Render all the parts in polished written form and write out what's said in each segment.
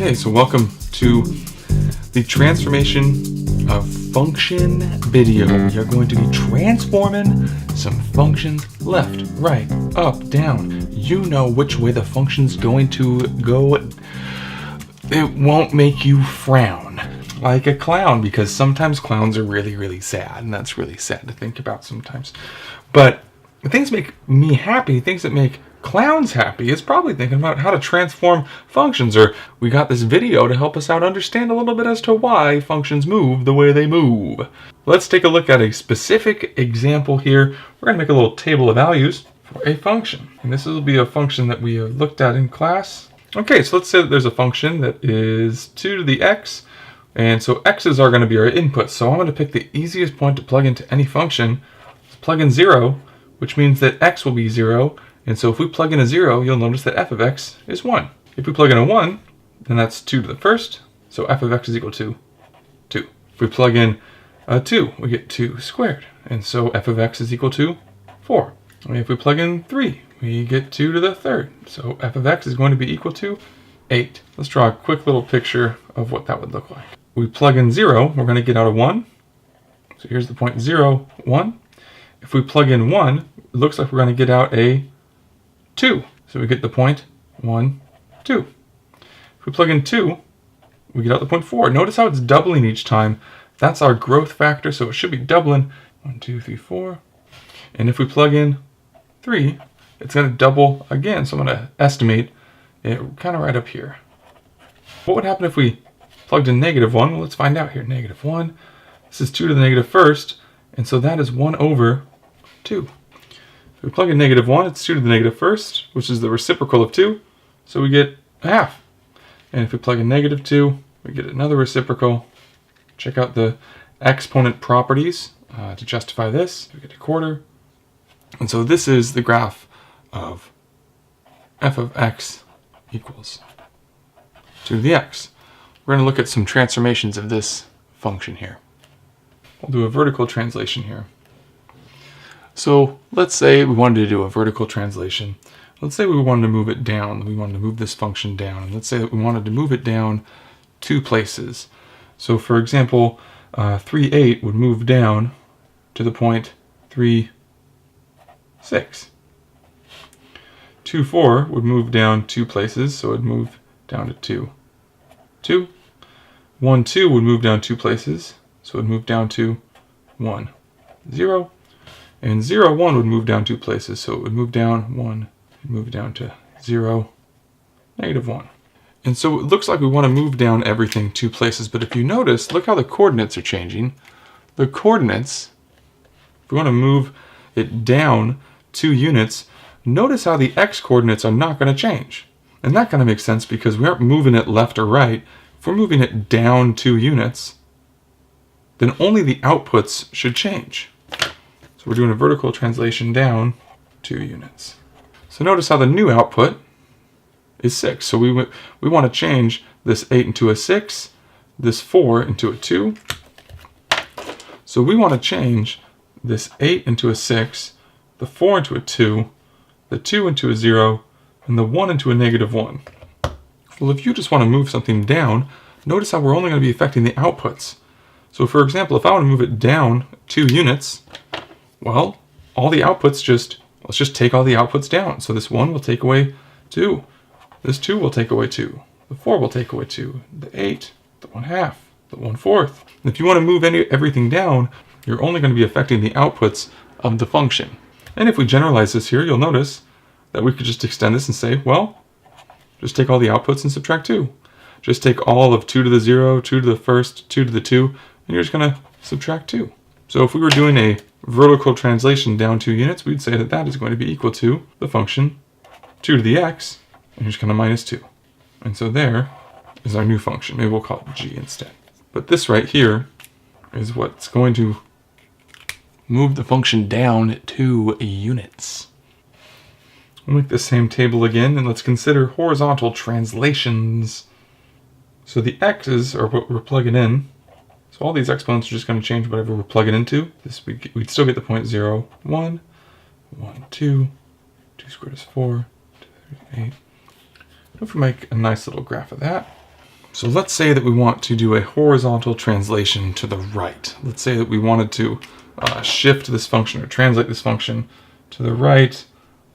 Okay, so welcome to the transformation of function video. We are going to be transforming some functions left, right, up, down. You know which way the function's going to go. It won't make you frown like a clown, because sometimes clowns are really, really sad, and that's really sad to think about sometimes. But the things that make me happy, things that make clowns happy, is probably thinking about how to transform functions, or we got this video to help us out understand a little bit as to why functions move the way they move. Let's take a look at a specific example here. We're going to make a little table of values for a function, and this will be a function that we have looked at in class. Okay, so let's say that there's a function that is 2 to the x, and so x's are going to be our inputs. So I'm going to pick the easiest point to plug into any function. Let's plug in 0, which means that x will be 0. And so if we plug in a 0, you'll notice that f of x is 1. If we plug in a 1, then that's 2 to the first, so f of x is equal to 2. If we plug in a 2, we get 2 squared, and so f of x is equal to 4. And if we plug in 3, we get 2 to the third, so f of x is going to be equal to 8. Let's draw a quick little picture of what that would look like. We plug in 0, we're going to get out a 1. So here's the point 0, 1. If we plug in 1, it looks like we're going to get out a 2. So we get the point 1, 2. If we plug in 2, we get out the point 4. Notice how it's doubling each time. That's our growth factor, so it should be doubling. 1, 2, 3, 4. And if we plug in 3, it's going to double again. So I'm going to estimate it kind of right up here. What would happen if we plugged in -1? Well, let's find out here. -1. This is 2 to the negative first, and so that is 1 over 2. If we plug in -1, it's 2 to the negative first, which is the reciprocal of 2, so we get a half. And if we plug in -2, we get another reciprocal. Check out the exponent properties to justify this. We get a quarter. And so this is the graph of f of x equals 2 to the x. We're going to look at some transformations of this function here. We'll do a vertical translation here. So let's say we wanted to do a vertical translation. Let's say we wanted to move it down. We wanted to move this function down. And let's say that we wanted to move it down 2 places. So for example, 3, 8 would move down to the point 3, 6. 2, 4 would move down 2 places, so it would move down to 2, 2. 1, 2 would move down 2 places, so it would move down to 1, 0. And 0, 1 would move down 2 places, so it would move down 1, and move down to 0, -1. And so it looks like we want to move down everything 2 places, but if you notice, look how the coordinates are changing. The coordinates, if we want to move it down 2 units, notice how the x coordinates are not going to change. And that kind of makes sense because we aren't moving it left or right. If we're moving it down 2 units, then only the outputs should change. So we're doing a vertical translation down 2 units. So notice how the new output is 6. So we want to change this 8 into a 6, this 4 into a 2. So we want to change this 8 into a 6, the 4 into a 2, the 2 into a 0, and the 1 into a -1. Well, if you just want to move something down, notice how we're only going to be affecting the outputs. So for example, if I want to move it down 2 units, well, all the outputs let's just take all the outputs down. So this 1 will take away 2. This 2 will take away 2. The 4 will take away 2. The 8, the 1/2, the 1/4. And if you want to move everything down, you're only going to be affecting the outputs of the function. And if we generalize this here, you'll notice that we could just extend this and say, well, just take all the outputs and subtract 2. Just take all of 2 to the 0, 2 to the first, 2 to the 2, and you're just going to subtract 2. So if we were doing a vertical translation down 2 units, we'd say that that is going to be equal to the function 2 to the x, and you're just going to minus 2. And so there is our new function. Maybe we'll call it g instead. But this right here is what's going to move the function down 2 units. We'll make the same table again, and let's consider horizontal translations. So the x's are what we're plugging in. So all these exponents are just going to change whatever we're plugging into. We'd still get the point 0, 1, 1, 2, 2 squared is 4, 2, 8. If we make a nice little graph of that, So let's say that we want to do a horizontal translation to the right. Let's say that we wanted to shift this function or translate this function to the right.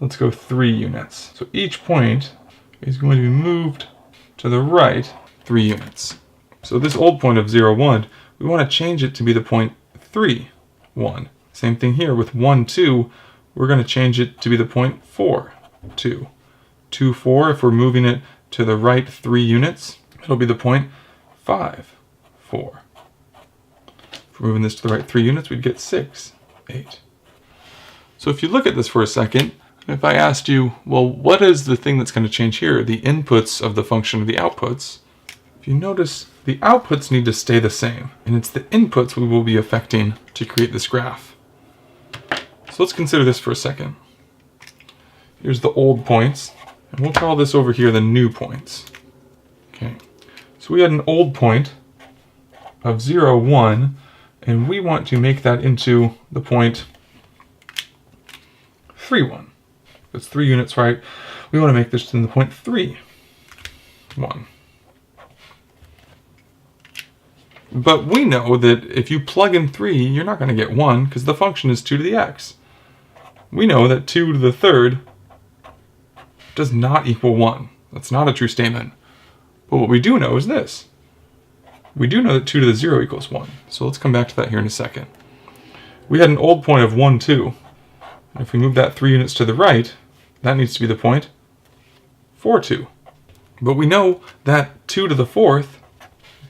Let's go 3 units. So each point is going to be moved to the right 3 units. So this old point of 0, 1, we want to change it to be the point 3, 1. Same thing here with 1, 2. We're going to change it to be the point 4, 2. 2, 4, if we're moving it to the right 3 units, it'll be the point 5, 4. If we're moving this to the right 3 units, we'd get 6, 8. So if you look at this for a second, if I asked you, well, what is the thing that's going to change here? The inputs of the function or the outputs? If you notice, the outputs need to stay the same, and it's the inputs we will be affecting to create this graph. So let's consider this for a second. Here's the old points, and we'll call this over here the new points. Okay, so we had an old point of 0, 1, and we want to make that into the point 3, 1. That's 3 units, right? We want to make this in the point 3, 1. But we know that if you plug in 3, you're not going to get 1 because the function is 2 to the x. We know that 2 to the third does not equal 1. That's not a true statement. But what we do know is this. We do know that 2 to the 0 equals 1. So let's come back to that here in a second. We had an old point of 1, 2. And if we move that 3 units to the right, that needs to be the point 4, 2. But we know that 2 to the 4th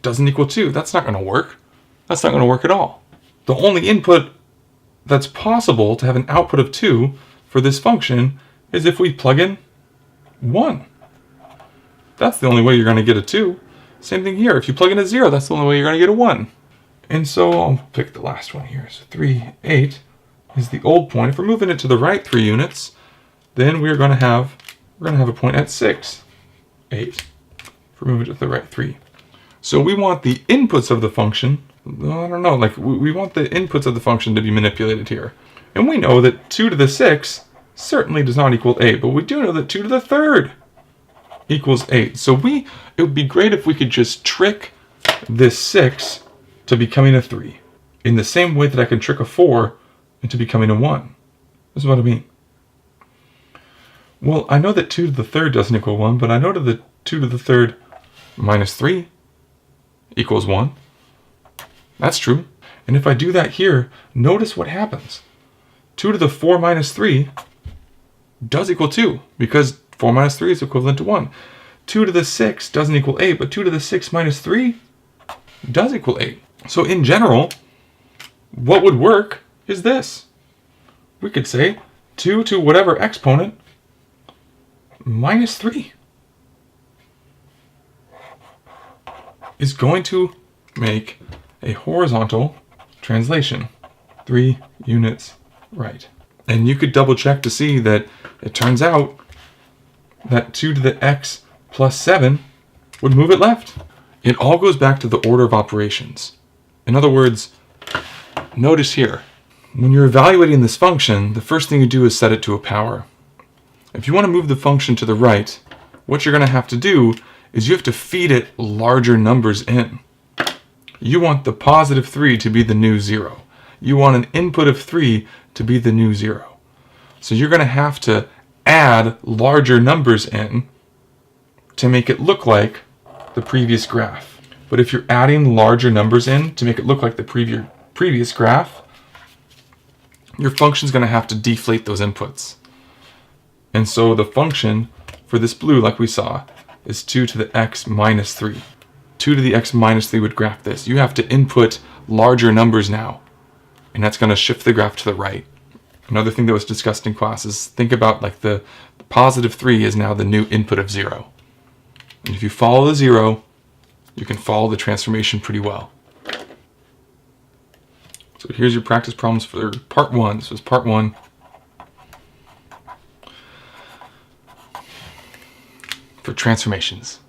doesn't equal 2. That's not going to work. That's not going to work at all. The only input that's possible to have an output of 2 for this function is if we plug in 1. That's the only way you're going to get a 2. Same thing here. If you plug in a 0, that's the only way you're going to get a 1. And so I'll pick the last one here. So 3, 8 is the old point. If we're moving it to the right 3 units, then we're going to have a point at 6, 8. If we're moving it to the right 3. So we want the inputs of the function, I don't know, like we want the inputs of the function to be manipulated here. And we know that 2 to the 6 certainly does not equal 8, but we do know that 2 to the third equals 8. So it would be great if we could just trick this 6 to becoming a 3, in the same way that I can trick a 4 into becoming a 1. This is what I mean. Well, I know that 2 to the third doesn't equal 1, but I know that 2 to the third minus 3 equals 1. That's true. And if I do that here, notice what happens. 2 to the 4 minus 3 does equal 2, because 4 minus 3 is equivalent to 1. 2 to the 6 doesn't equal 8, but 2 to the 6 minus 3 does equal 8. So in general, what would work is this. We could say 2 to whatever exponent minus 3 is going to make a horizontal translation 3 units right. And you could double check to see that it turns out that 2 to the x plus 7 would move it left. It all goes back to the order of operations. In other words, notice here, when you're evaluating this function, the first thing you do is set it to a power. If you want to move the function to the right, what you're going to have to do is you have to feed it larger numbers in. You want the positive 3 to be the new 0. You want an input of 3 to be the new 0. So you're going to have to add larger numbers in to make it look like the previous graph. But if you're adding larger numbers in to make it look like the previous graph, your function's going to have to deflate those inputs. And so the function for this blue, like we saw, is 2 to the x minus 3. 2 to the x minus 3 would graph this. You have to input larger numbers now, and that's going to shift the graph to the right. Another thing that was discussed in class is think about like the positive 3 is now the new input of 0. And if you follow the 0, you can follow the transformation pretty well. So here's your practice problems for part 1. This was part 1. For transformations.